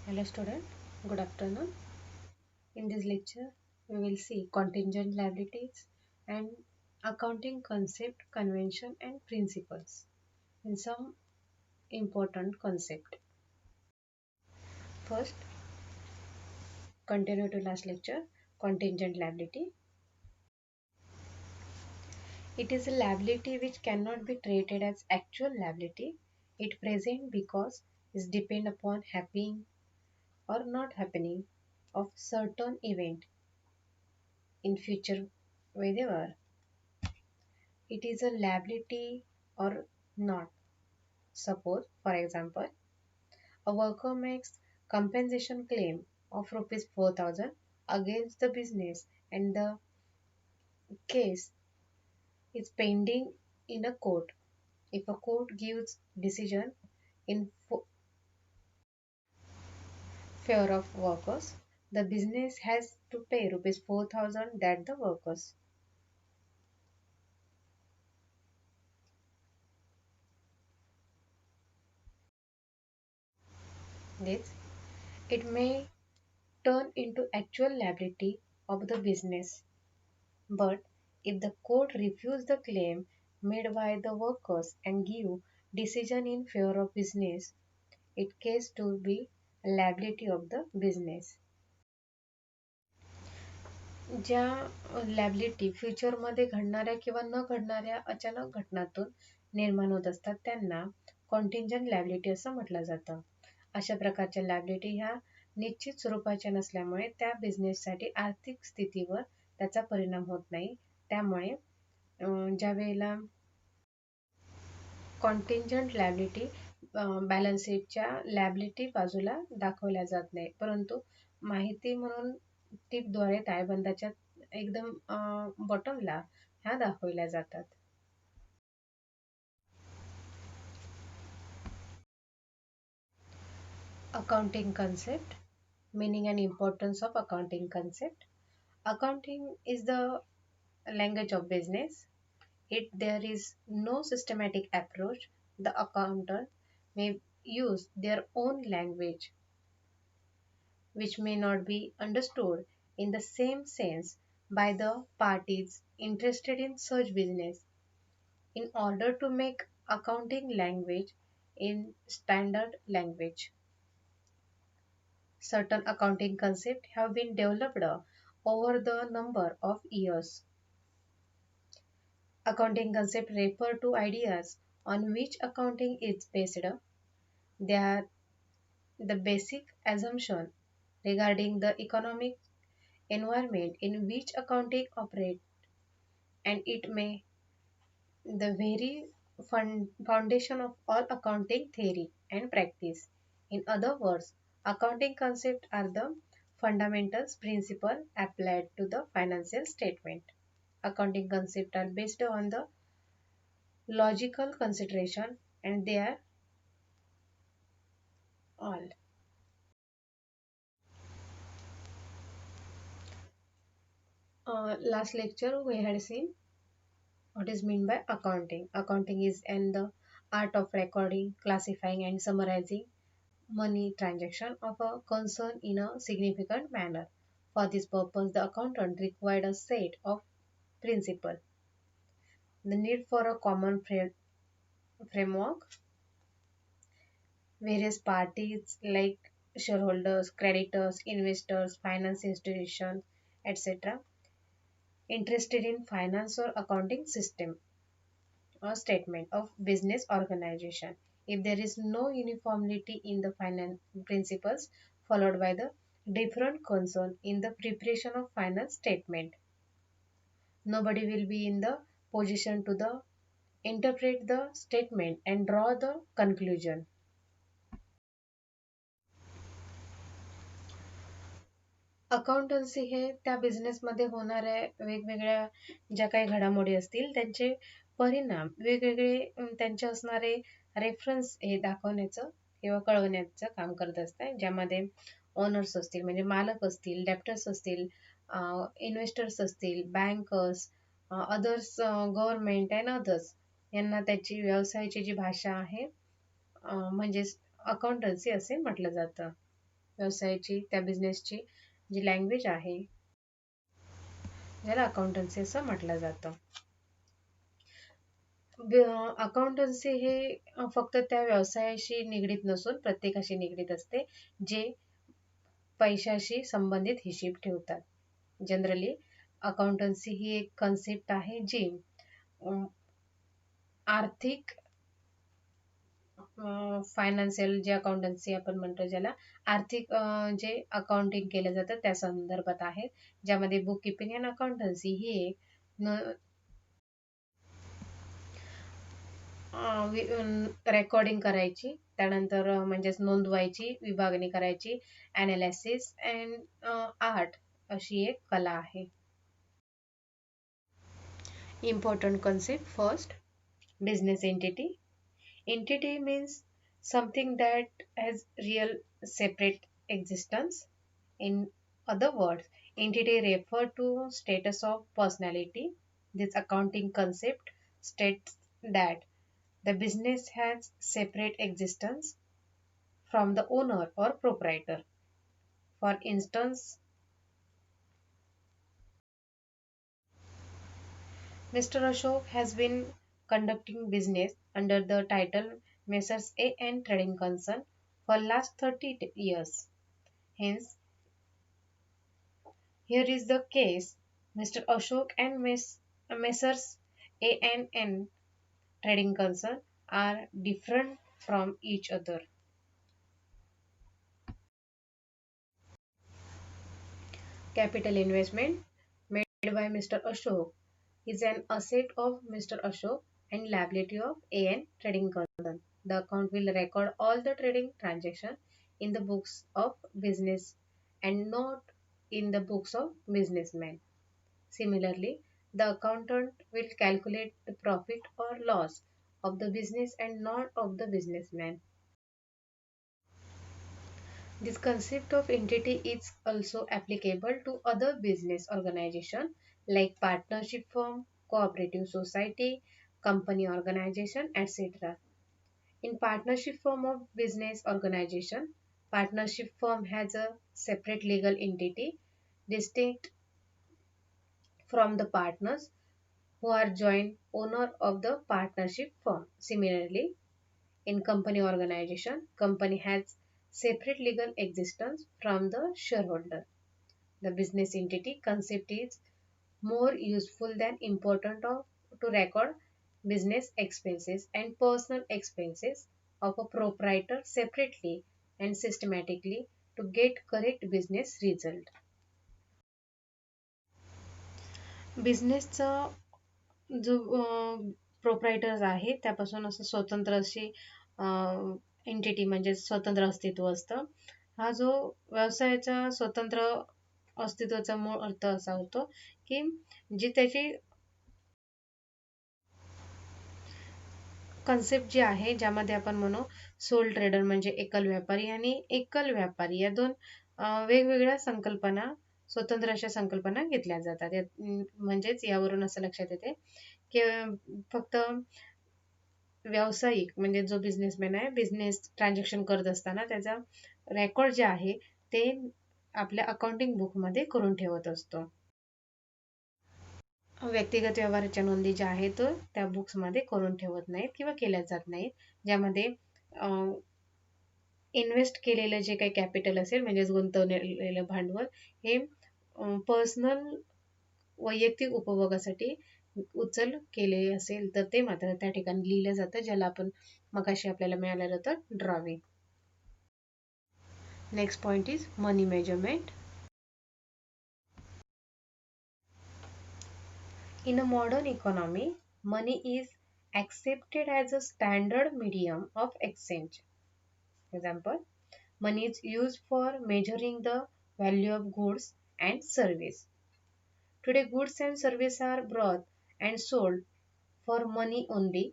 Hello student, good afternoon. In this lecture, we will see contingent liabilities and accounting concept, convention and principles in some important concept. First, continue to last lecture, contingent liability. It is a liability which cannot be treated as actual liability. It present because it depend upon happening or not happening of certain event in future wherever it is a liability or not. Suppose, for example, a worker makes compensation claim of rupees 4,000 against the business and the case is pending in a court. If a court gives decision in favor of workers, the business has to pay rupees 4,000 that the workers. This it may turn into actual liability of the business. But if the court refuse the claim made by the workers and give decision in favor of business, it case to be a liability of the business. ज्या liability फ्युचरमध्ये घडणाऱ्या किंवा न घडणाऱ्या अचानक घटनातून निर्माण होत असतात त्यांना कॉन्टिंजंट लॅबिलिटी असं म्हटलं जातं. अशा प्रकारच्या लॅबिलिटी ह्या निश्चित स्वरूपाच्या नसल्यामुळे त्या बिझनेससाठी आर्थिक स्थितीवर त्याचा परिणाम होत नाही. त्यामुळे ज्या वेळेला कॉन्टिंजंट लॅबिलिटी बॅलन्स शीटच्या लॅबिलिटी बाजूला दाखवल्या जात नाही, परंतु माहिती म्हणून टीपद्वारे ताळेबंदाच्या एकदम बॉटमला ह्या दाखवल्या जातात. Accounting concept, meaning and importance of accounting concept. Accounting is the language of business. If there is no systematic approach, the accountant may use their own language which may not be understood in the same sense by the parties interested in such business. In order to make accounting language in standard language, certain accounting concepts have been developed over the number of years. Accounting concepts refer to ideas on which accounting is based. They are the basic assumption regarding the economic environment in which accounting operates, and it may the very foundation of all accounting theory and practice. In other words, accounting concepts are the fundamentals principle applied to the financial statement. Accounting concepts are based on the logical consideration and they are all. Last lecture we had seen what is meant by accounting. Accounting is in the art of recording, classifying and summarizing money transaction of a concern in a significant manner. For this purpose, the accountant required a set of principles. The need for a common framework, various parties like shareholders, creditors, investors, finance institutions, etc. interested in finance or accounting system or statement of business organization. If there is no uniformity in the finance principles followed by the different concern in the preparation of finance statement, nobody will be in the position to the interpret the statement and draw the conclusion. Accountancy हे त्या बिझनेसमध्ये होणाऱ्या वेगवेगळ्या ज्या काही घडामोडी असतील त्यांचे परिणाम वेगवेगळे त्यांचे असणारे रेफरन्स हे दाखवण्याचं किंवा कळवण्याचं काम करत असतात, ज्यामध्ये ओनर्स असतील म्हणजे मालक असतील, डेप्टर्स असतील, इन्व्हेस्टर्स असतील, bankers, others, government and others यांना त्याची व्यवसायाची जी भाषा आहे म्हणजेच अकाउंटन्सी असे म्हटलं जातं. व्यवसायाची त्या बिझनेसची जी लँग्वेज आहे ज्याला अकाउंटन्सी असं म्हटलं जातं. अकाउंटन्सी हे फक्त त्या व्यवसायाशी निगडीत नसून प्रत्येकाशी निगडीत असते जे पैशाशी संबंधित हिशेब ठेवतात. जनरली अकाउंटन्सी ही एक कन्सेप्ट आहे जी आर्थिक फायनान्शियल जे अकाउंटन्सी आपण म्हणतो ज्याला आर्थिक जे अकाउंटिंग केलं जातं त्या संदर्भात आहे. ज्यामध्ये बुक किपिंग अँड अकाउंटन्सी ही एक रेकॉर्डिंग करायची, त्यानंतर म्हणजेच नोंदवायची, विभागणी करायची, ॲनालिसिस अँड आर्ट अशी एक कला आहे. Important concept first, business entity. Entity means something that has real separate existence. In other words, entity refer to status of personality. This accounting concept states that the business has separate existence from the owner or proprietor. For instance, Mr. Ashok has been conducting business under the title Messrs. A.N. Trading Concern for last 30 years. Hence, here is the case. Mr. Ashok and Messrs. A.N.N. Trading Concern are different from each other. Capital investment made by Mr. Ashok is an asset of Mr. Ashok and liability of AN Trading Concern. The account will record all the trading transactions in the books of business and not in the books of businessman. Similarly, the accountant will calculate the profit or loss of the business and not of the businessman. This concept of entity is also applicable to other business organizations like partnership firm, cooperative society, company organization, etc. In partnership form of business organization, partnership firm has a separate legal entity distinct from the partners who are joint owner of the partnership firm. Similarly, in company organization, company has separate legal existence from the shareholder. The business entity concept is more useful than important to record business expenses and personal expenses of a proprietor separately and systematically to get correct business result. बिझनेसचा जो प्रोप्रायटर्स आहे त्यापासून असं स्वतंत्र अशी entity म्हणजे स्वतंत्र अस्तित्व असतं. हा जो व्यवसायाचा स्वतंत्र अस्तित्वाचा मूळ अर्थ असा होतो की जी त्याची कन्सेप्ट जी आहे ज्यामध्ये आपण म्हणू सोल ट्रेडर म्हणजे एकल व्यापारी आणि एकल व्यापारी या दोन वेगवेगळ्या संकल्पना स्वतंत्र अशा संकल्पना घेतल्या जातात. म्हणजेच यावरून असं लक्षात येते की फक्त व्यावसायिक म्हणजे जो बिझनेसमॅन आहे बिझनेस ट्रान्झॅक्शन करत असताना त्याचा रेकॉर्ड जे आहे ते आपल्या अकाउंटिंग बुकमध्ये करून ठेवत असतो. व्यक्तिगत व्यवहाराच्या नोंदी ज्या आहेत त्या बुक्समध्ये करून ठेवत नाहीत किंवा केल्या जात नाहीत. ज्यामध्ये इन्व्हेस्ट केलेलं जे काही कॅपिटल असेल म्हणजेच गुंतवलेलं भांडवल हे पर्सनल वैयक्तिक उपभोगासाठी उचल केले असेल तर ते मात्र त्या ठिकाणी लिहिलं जातं ज्याला आपण मगाशी आपल्याला मिळालेलं होतं drawing. Next point is money measurement. In a modern economy, money is accepted as a standard medium of exchange. Example, money is used for measuring the value of goods and service. Today, goods and services are bought and sold for money only.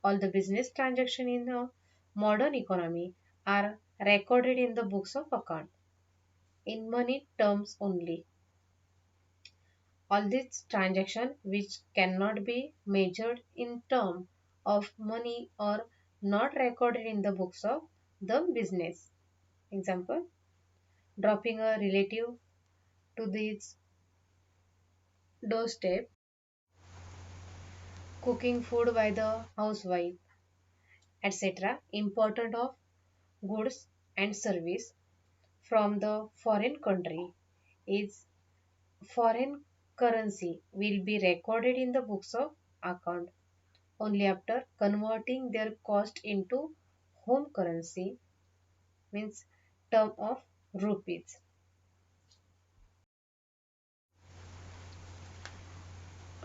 All the business transactions in a modern economy are recorded in the books of account in money terms only. All these transactions which cannot be measured in terms of money are not recorded in the books of the business. Example, dropping a relative to this doorstep, cooking food by the housewife, etc. Important of goods and service from the foreign country is foreign currency will be recorded in the books of account only after converting their cost into home currency, means term of rupees.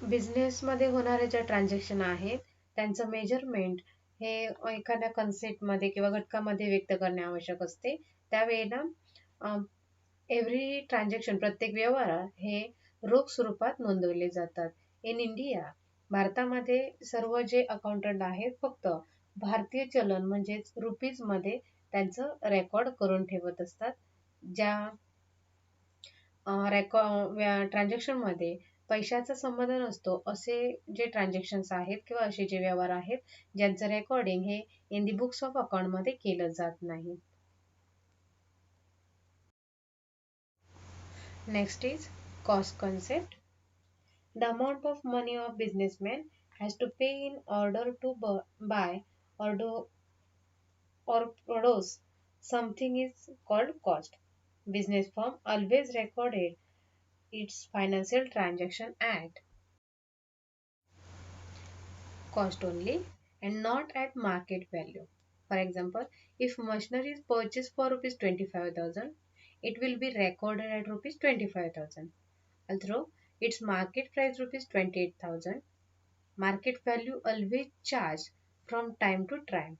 बिझनेसमध्ये होणारे ज्या transaction आहेत त्यांचं measurement हे एखाद्या कन्सेप्टमध्ये किंवा घटकामध्ये व्यक्त करणे आवश्यक असते. त्यावेळेला एव्हरी ट्रान्झॅक्शन प्रत्येक व्यवहार हे रोख स्वरूपात नोंदवले जातात. इन इंडिया भारतामध्ये सर्व जे अकाउंटंट आहेत फक्त भारतीय चलन म्हणजेच रुपीजमध्ये त्यांचं रेकॉर्ड करून ठेवत असतात. ज्या ट्रान्झॅक्शनमध्ये पैशाचा संबंध नसतो असे जे ट्रान्झॅक्शन्स आहेत किंवा असे जे व्यवहार आहेत ज्यांचं रेकॉर्डिंग हे इन दी बुक्स ऑफ अकाउंटमध्ये केलं जात नाही. Next is cost concept. The amount of money a businessman has to pay in order to buy or do or produce something is called cost. Business firm always recorded its financial transaction at cost only and not at market value. For example, if machinery is purchased for rupees 25,000, it will be recorded at rupees 25,000. Although its market price rupees 28,000, market value always charged from time to time.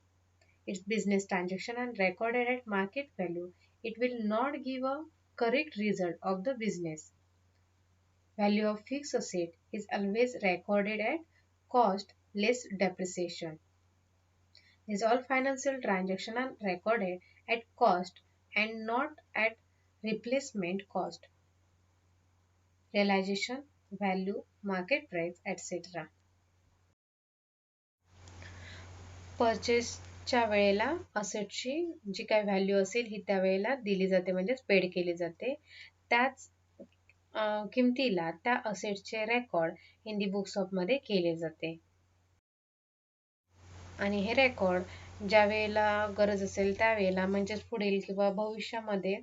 Its business transaction and recorded at market value, it will not give a correct result of the business. Value of fixed asset is always recorded at cost less depreciation. These all financial transactions are recorded at cost and not at replacement cost, realization, value, market price, etc. परचेसच्या वेळेला असेटची जी काही value असेल ही त्यावेळेला दिली जाते म्हणजेच paid केली जाते. त्याच किमतीला त्या असेटचे record in the books of मध्ये केले जाते आणि हे रेकॉर्ड ज्या वेळेला गरज असेल त्यावेळेला म्हणजेच पुढील किंवा भविष्यामध्ये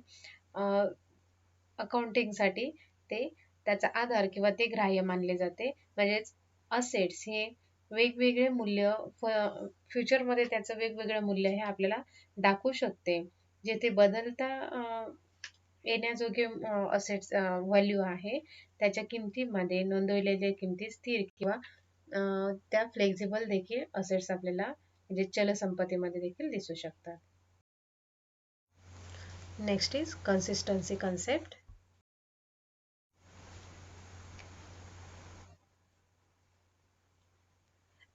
अकाउंटिंगसाठी ते त्याचा आधार किंवा ते ग्राह्य मानले जाते. म्हणजेच असेट्स हे वेगवेगळे मूल्य फ्युचरमध्ये त्याचं वेगवेगळं मूल्य हे आपल्याला दाखवू शकते. जेथे बदलता येण्याजोगे असेट्स व्हॅल्यू आहे त्याच्या किमतीमध्ये नोंदवलेल्या किमती स्थिर किंवा त्या फ्लेक्झिबल देखील असेट्स आपल्याला म्हणजे चलसंपत्तीमध्ये देखील दिसू शकतात. Next is consistency concept.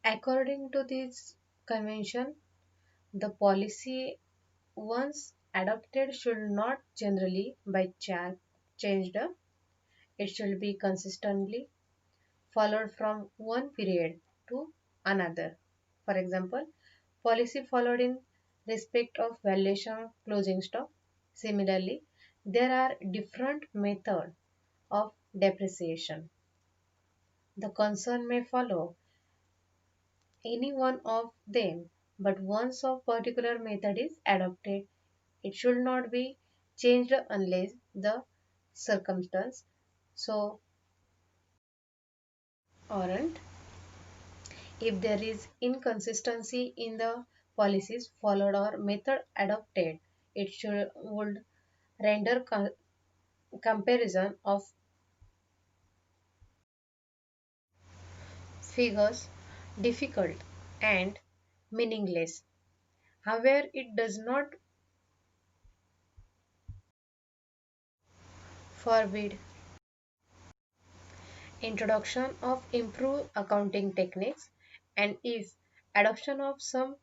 According to this convention, the policy once adopted should not generally by changed. It should be consistently followed from one period to another. For example, policy followed in respect of valuation of closing stock. Similarly, there are different methods of depreciation. The concern may follow any one of them, but once a particular method is adopted, it should not be changed unless the circumstance so warrant. If there is inconsistency in the policies followed or method adopted, it would render comparison of figures difficult and meaningless. However, it does not forbid introduction of improved accounting techniques, and if adoption of some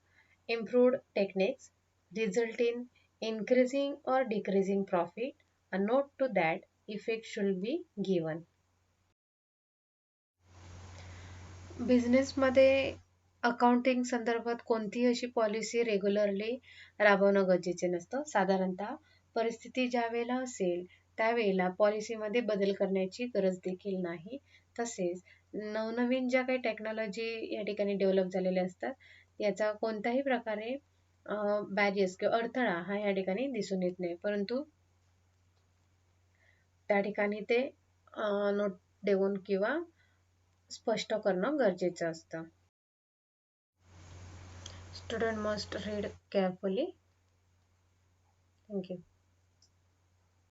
improved techniques result in increasing or decreasing profit, a note to that effect should be given. बिझनेसमध्ये accounting संदर्भात कोणतीही अशी policy regularly राबवणं गरजेचे नसतं. साधारणतः परिस्थिती ज्या वेळेला असेल त्यावेळेला पॉलिसीमध्ये बदल करण्याची गरज देखील नाही. तसेच नवनवीन ज्या काही टेक्नॉलॉजी या ठिकाणी डेव्हलप झालेल्या असतात याचा कोणत्याही प्रकारे बॅरियर्स किंवा अडथळा हा या ठिकाणी दिसून येत नाही, परंतु त्या ठिकाणी ते नोट देऊन किंवा स्पष्ट करणं गरजेचं असतं. Student must read carefully. Thank you.